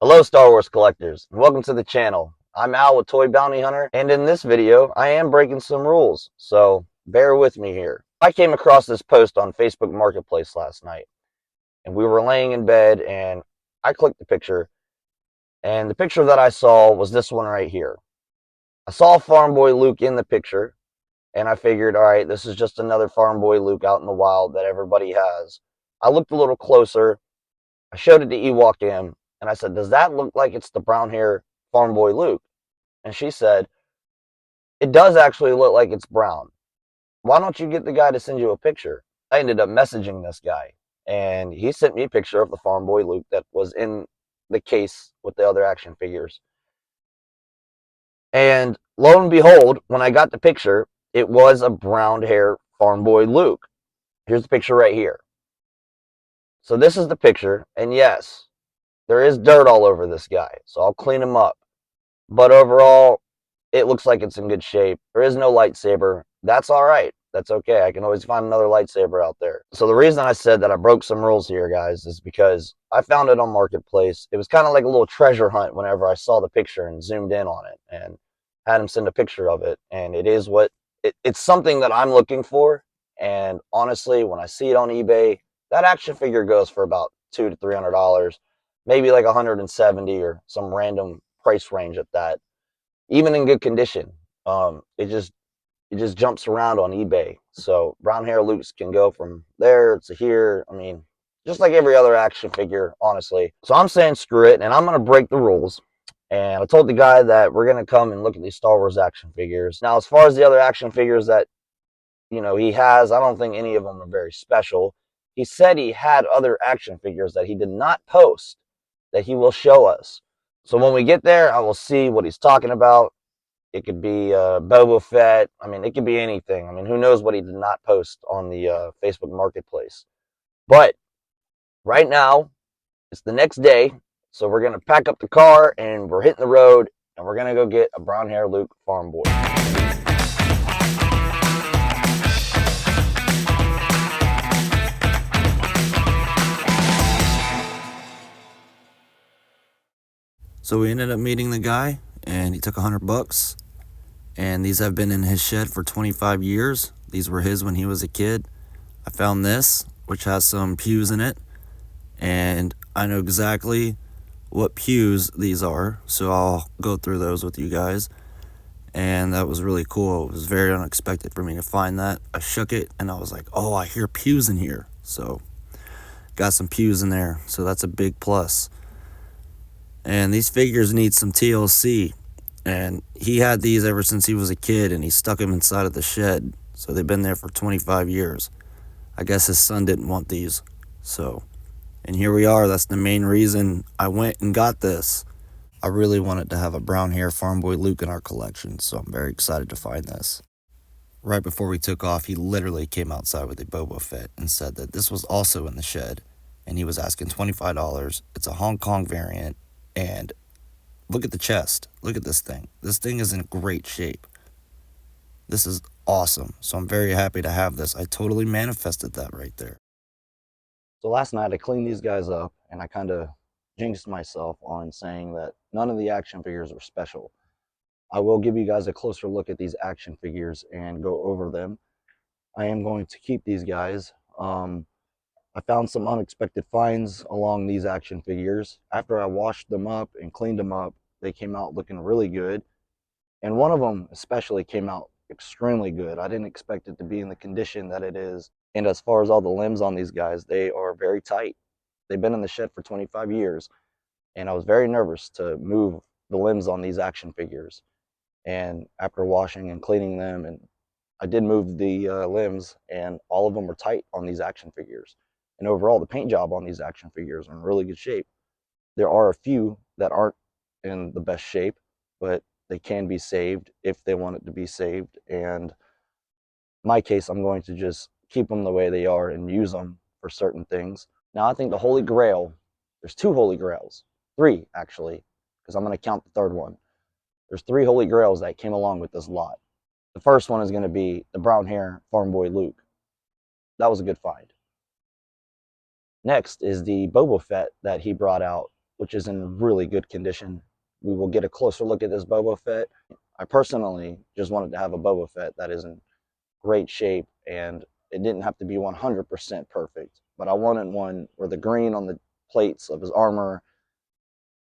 Hello Star Wars collectors, and welcome to the channel. I'm Al with Toy Bounty Hunter, and in this video I am breaking some rules, so bear with me here. I came across this post on Facebook Marketplace last night, and we were laying in bed, and I clicked the picture, and the picture that I saw was this one right here. I saw Farm Boy Luke in the picture, and I figured, alright, this is just another Farm Boy Luke out in the wild that everybody has. I looked a little closer, I showed it to Ewok M, and I said, does that look like it's the brown hair Farm Boy Luke? And she said, it does actually look like it's brown. Why don't you get the guy to send you a picture? I ended up messaging this guy, and he sent me a picture of the Farm Boy Luke that was in the case with the other action figures. And lo and behold, when I got the picture, it was a brown hair Farm Boy Luke. Here's the picture right here. So this is the picture, and yes, there is dirt all over this guy, so I'll clean him up. But overall, it looks like it's in good shape. There is no lightsaber. That's all right. That's okay. I can always find another lightsaber out there. So the reason I said that I broke some rules here, guys, is because I found it on Marketplace. It was kind of like a little treasure hunt whenever I saw the picture and zoomed in on it and had him send a picture of it. And it is what it's something that I'm looking for. And honestly, when I see it on eBay, that action figure goes for about $200 to $300, maybe like 170 or some random price range at that, even in good condition. It just jumps around on eBay. So brown hair Lukes can go from there to here. I mean, just like every other action figure, honestly. So I'm saying screw it, and I'm gonna break the rules. And I told the guy that we're gonna come and look at these Star Wars action figures. Now, as far as the other action figures that he has, I don't think any of them are very special. He said he had other action figures that he did not post that he will show us. So when we get there, I will see what he's talking about. It could be Boba Fett. I mean, it could be anything. I mean, who knows what he did not post on the Facebook Marketplace. But right now, it's the next day. So we're going to pack up the car and we're hitting the road and we're going to go get a brown hair Luke Farm Boy. So we ended up meeting the guy, and he took $100. And these have been in his shed for 25 years. These were his when he was a kid. I found this, which has some pews in it, and I know exactly what pews these are, so I'll go through those with you guys. And that was really cool. It was very unexpected for me to find that. I shook it, and I was like, oh, I hear pews in here. So got some pews in there, so that's a big plus. And these figures need some TLC. And he had these ever since he was a kid, and he stuck them inside of the shed. So they've been there for 25 years. I guess his son didn't want these. So, and here we are. That's the main reason I went and got this. I really wanted to have a brown hair Farm Boy Luke in our collection, so I'm very excited to find this. Right before we took off, he literally came outside with a Boba Fett and said that this was also in the shed, and he was asking $25. It's a Hong Kong variant, and look at the chest. Look at this thing. This thing is in great shape. This is awesome. So I'm very happy to have this. I totally manifested that right there. So last night I cleaned these guys up and I kind of jinxed myself on saying that none of the action figures were special. I will give you guys a closer look at these action figures and go over them. I am going to keep these guys. I found some unexpected finds along these action figures. After I washed them up and cleaned them up, they came out looking really good. And one of them especially came out extremely good. I didn't expect it to be in the condition that it is. And as far as all the limbs on these guys, they are very tight. They've been in the shed for 25 years. And I was very nervous to move the limbs on these action figures. And after washing and cleaning them, and I did move the limbs, and all of them were tight on these action figures. And overall, the paint job on these action figures are in really good shape. There are a few that aren't in the best shape, but they can be saved if they want it to be saved. And in my case, I'm going to just keep them the way they are and use them for certain things. Now, I think the Holy Grail, there's two Holy Grails, three actually, because I'm going to count the third one. There's three Holy Grails that came along with this lot. The first one is going to be the brown hair Farm Boy Luke. That was a good find. Next is the Boba Fett that he brought out which is in really good condition. We will get a closer look at this Boba Fett. I personally just wanted to have a Boba Fett that is in great shape, and it didn't have to be 100% perfect, but I wanted one where the green on the plates of his armor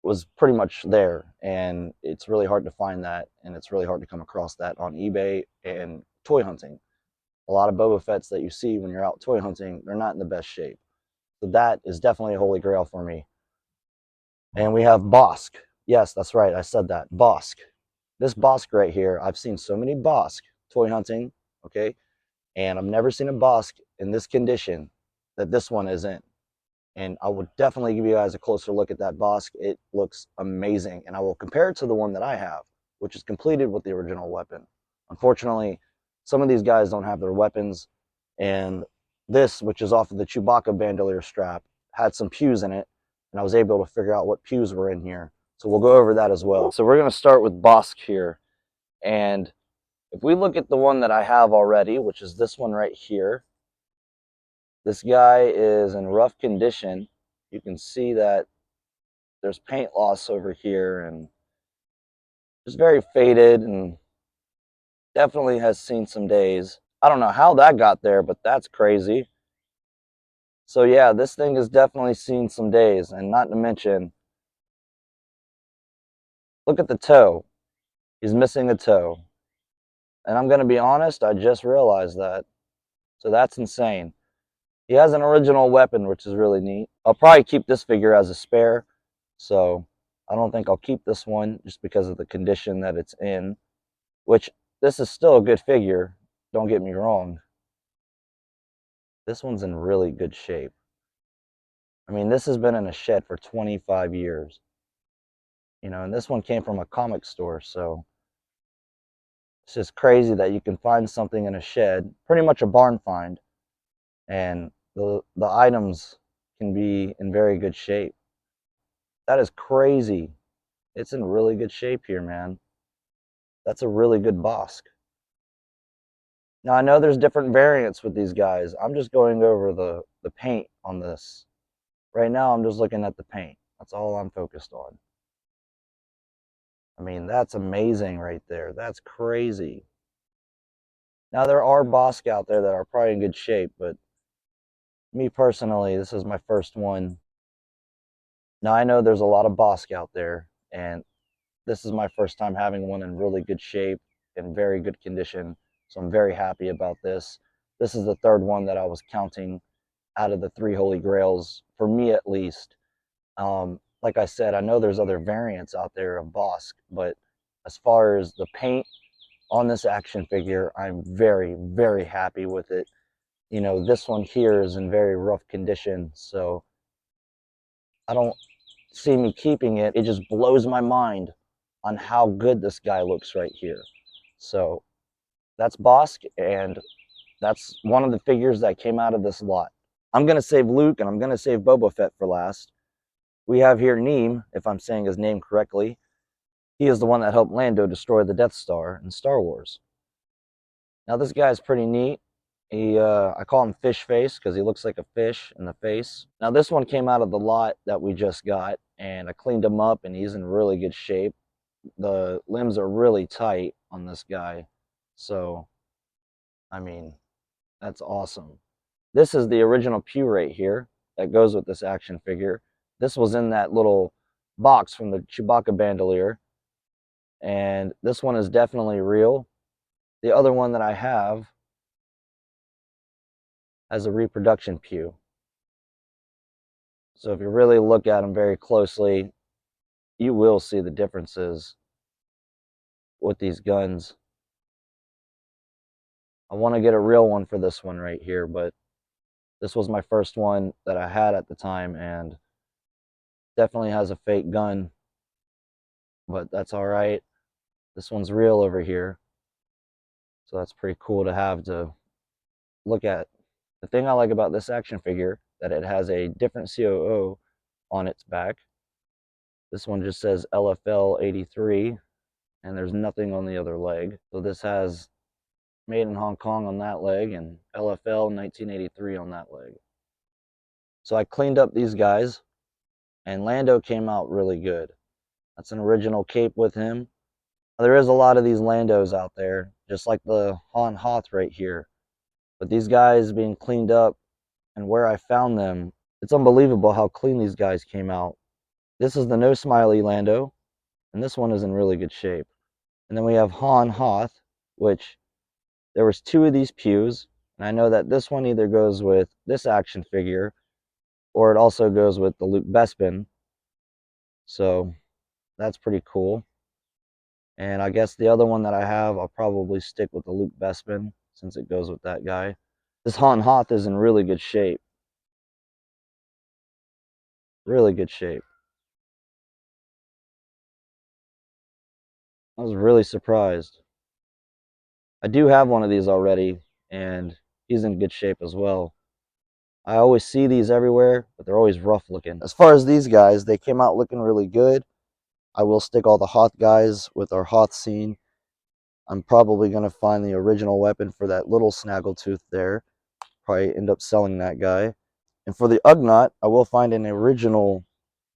was pretty much there, and it's really hard to find that, and it's really hard to come across that on eBay and toy hunting. A lot of Boba Fett's that you see when you're out toy hunting, they're not in the best shape. So that is definitely a holy grail for me. And we have Bossk. Yes, that's right, I said that. Bossk. This Bossk right here, I've seen so many Bossk toy hunting, okay? And I've never seen a Bossk in this condition that this one is in. And I will definitely give you guys a closer look at that Bossk. It looks amazing. And I will compare it to the one that I have, which is completed with the original weapon. Unfortunately, some of these guys don't have their weapons. And this, which is off of the Chewbacca bandolier strap, had some pews in it. And I was able to figure out what pews were in here. So we'll go over that as well. So we're going to start with Bossk here. And if we look at the one that I have already, which is this one right here, this guy is in rough condition. You can see that there's paint loss over here and just very faded and definitely has seen some days. I don't know how that got there, but that's crazy. So yeah, this thing has definitely seen some days, and not to mention, look at the toe. He's missing a toe. And I'm going to be honest, I just realized that. So that's insane. He has an original weapon, which is really neat. I'll probably keep this figure as a spare, so I don't think I'll keep this one just because of the condition that it's in, which this is still a good figure, don't get me wrong. This one's in really good shape. I mean, this has been in a shed for 25 years. You know, and this one came from a comic store, so it's just crazy that you can find something in a shed, pretty much a barn find, and the items can be in very good shape. That is crazy. It's in really good shape here, man. That's a really good Bossk. Now, I know there's different variants with these guys. I'm just going over the paint on this. Right now, I'm just looking at the paint. That's all I'm focused on. I mean, that's amazing right there. That's crazy. Now, there are Bossk out there that are probably in good shape, but me personally, this is my first one. Now, I know there's a lot of Bossk out there, and this is my first time having one in really good shape, in very good condition, so I'm very happy about this. This is the third one that I was counting out of the three Holy Grails, for me at least. Like I said, I know there's other variants out there of Bossk, but as far as the paint on this action figure, I'm very, very happy with it. You know, this one here is in very rough condition, so I don't see me keeping it. It just blows my mind on how good this guy looks right here. So that's Bossk, and that's one of the figures that came out of this lot. I'm going to save Luke, and I'm going to save Boba Fett for last. We have here Neem, if I'm saying his name correctly. He is the one that helped Lando destroy the Death Star in Star Wars. Now this guy is pretty neat. I call him Fish Face because he looks like a fish in the face. Now this one came out of the lot that we just got, and I cleaned him up, and he's in really good shape. The limbs are really tight on this guy, so I mean, that's awesome. This is the original pew right here that goes with this action figure. This was in that little box from the Chewbacca bandolier, and this one is definitely real. The other one that I have has a reproduction pew. So if you really look at them very closely, you will see the differences with these guns. I want to get a real one for this one right here, but this was my first one that I had at the time, and definitely has a fake gun, but that's all right. This one's real over here, so that's pretty cool to have to look at. The thing I like about this action figure, that it has a different COO on its back. This one just says LFL 83, and there's nothing on the other leg. So this has made in Hong Kong on that leg and LFL 1983 on that leg. So I cleaned up these guys, and Lando came out really good. That's an original cape with him. There is a lot of these Landos out there, just like the Han Hoth right here. But these guys being cleaned up and where I found them, it's unbelievable how clean these guys came out. This is the No Smiley Lando, and this one is in really good shape. And then we have Han Hoth, which there was 2 of these pews, and I know that this one either goes with this action figure or it also goes with the Luke Bespin. So that's pretty cool. And I guess the other one that I have, I'll probably stick with the Luke Bespin since it goes with that guy. This Han Hoth is in really good shape. Really good shape. I was really surprised. I do have one of these already, and he's in good shape as well. I always see these everywhere, but they're always rough looking. As far as these guys, they came out looking really good. I will stick all the Hoth guys with our Hoth scene. I'm probably going to find the original weapon for that little snaggletooth there. Probably end up selling that guy. And for the Ugnaught, I will find an original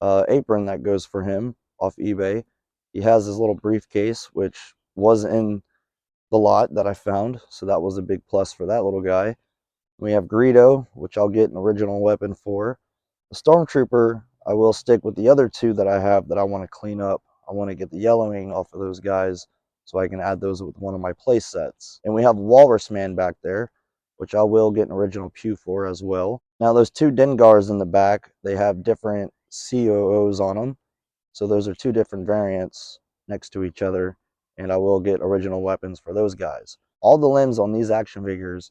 apron that goes for him off eBay. He has his little briefcase, which was in the lot that I found, so that was a big plus for that little guy. We have Greedo, which I'll get an original weapon for. The Stormtrooper, I will stick with the other 2 that I have that I want to clean up. I want to get the yellowing off of those guys so I can add those with one of my play sets. And we have Walrus Man back there, which I will get an original pew for as well. Now those 2 Dengars in the back, they have different COOs on them. So those are 2 different variants next to each other, and I will get original weapons for those guys. All the limbs on these action figures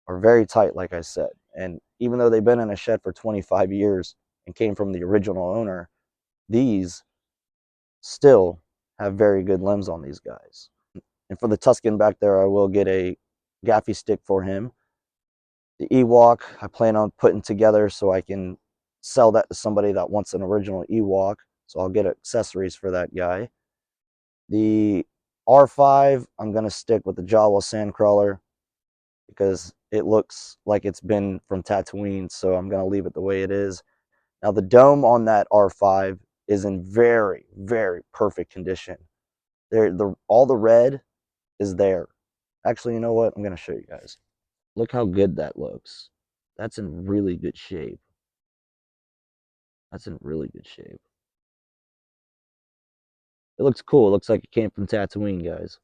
are very tight, like I said. And even though they've been in a shed for 25 years and came from the original owner, these still have very good limbs on these guys. And for the Tusken back there, I will get a gaffy stick for him. The Ewok, I plan on putting together so I can sell that to somebody that wants an original Ewok. So I'll get accessories for that guy. The R5, I'm going to stick with the Jawa Sandcrawler because it looks like it's been from Tatooine, so I'm going to leave it the way it is. Now, the dome on that R5 is in very, very perfect condition. All the red is there. Actually, you know what? I'm going to show you guys. Look how good that looks. That's in really good shape. That's in really good shape. It looks cool. It looks like it came from Tatooine, guys.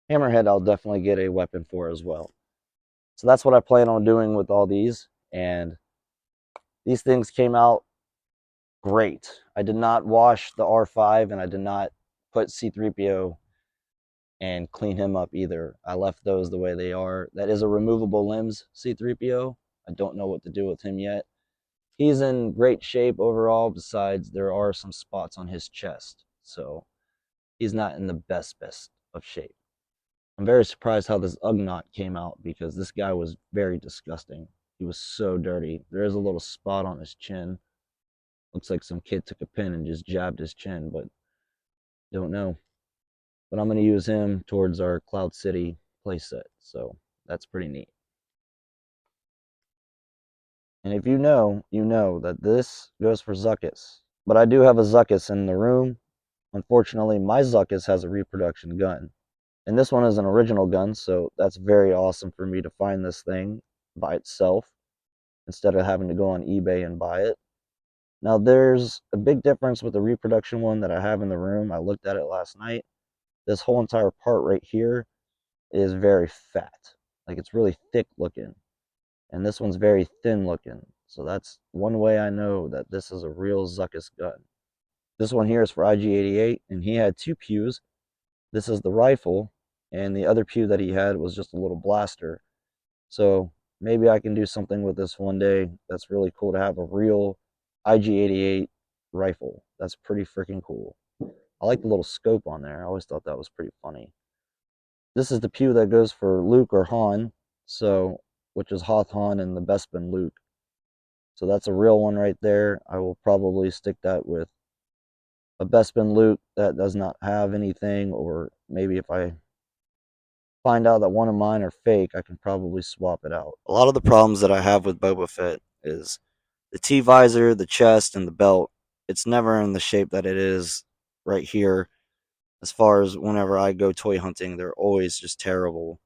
Hammerhead, I'll definitely get a weapon for as well. So that's what I plan on doing with all these. And these things came out great. I did not wash the R5 and I did not put C-3PO and clean him up either. I left those the way they are. That is a removable limbs C-3PO. I don't know what to do with him yet. He's in great shape overall, besides there are some spots on his chest. So he's not in the best of shape. I'm very surprised how this Ugnaught came out because this guy was very disgusting. He was so dirty. There is a little spot on his chin. Looks like some kid took a pin and just jabbed his chin, but don't know. But I'm going to use him towards our Cloud City playset, so that's pretty neat. And if you know that this goes for Zuckuss. But I do have a Zuckuss in the room. Unfortunately, my Zuckuss has a reproduction gun. And this one is an original gun, so that's very awesome for me to find this thing by itself instead of having to go on eBay and buy it. Now, there's a big difference with the reproduction one that I have in the room. I looked at it last night. This whole entire part right here is very fat. Like, it's really thick looking. And this one's very thin looking. So that's one way I know that this is a real Zuckuss gun. This one here is for IG-88, and he had 2 pews. This is the rifle, and the other pew that he had was just a little blaster. So maybe I can do something with this one day. That's really cool to have a real IG-88 rifle. That's pretty freaking cool. I like the little scope on there. I always thought that was pretty funny. This is the pew that goes for Luke or Han, so which is Hoth Han and the Bespin Luke. So that's a real one right there. I will probably stick that with a Bespin Luke that does not have anything, or maybe if I find out that one of mine are fake, I can probably swap it out. A lot of the problems that I have with Boba Fett is The T-visor, the chest, and the belt, it's never in the shape that it is right here. As far as whenever I go toy hunting, they're always just terrible.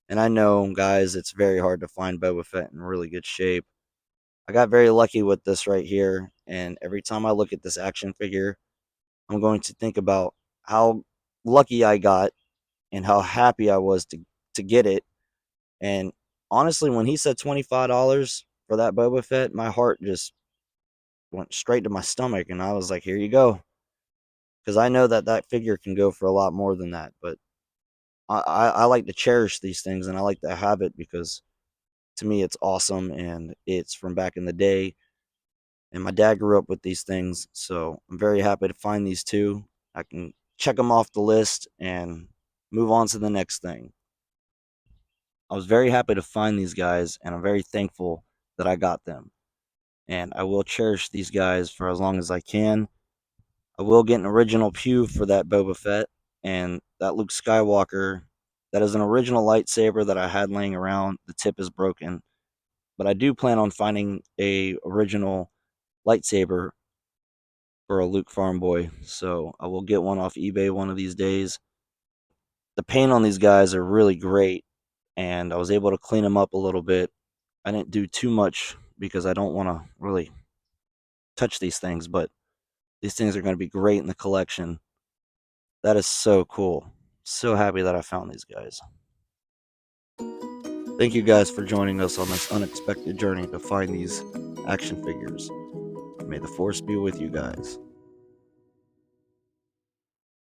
And I know, guys, it's very hard to find Boba Fett in really good shape. I got very lucky with this right here, and every time I look at this action figure, I'm going to think about how lucky I got and how happy I was to get it. And honestly, when he said $25 for that Boba Fett, my heart just went straight to my stomach, and I was like, "Here you go," because I know that that figure can go for a lot more than that. But I like to cherish these things, and I like to have it because to me it's awesome, and it's from back in the day. And my dad grew up with these things, so I'm very happy to find these two. I can check them off the list and move on to the next thing. I was very happy to find these guys, and I'm very thankful that I got them. And I will cherish these guys for as long as I can. I will get an original pew for that Boba Fett and that Luke Skywalker. That is an original lightsaber that I had laying around. The tip is broken, but I do plan on finding a original lightsaber for a Luke Farm Boy. So I will get one off eBay one of these days. The paint on these guys are really great, and I was able to clean them up a little bit. I didn't do too much because I don't want to really touch these things, but these things are going to be great in the collection. That is so cool. So happy that I found these guys. Thank you guys for joining us on this unexpected journey to find these action figures. May the force be with you guys.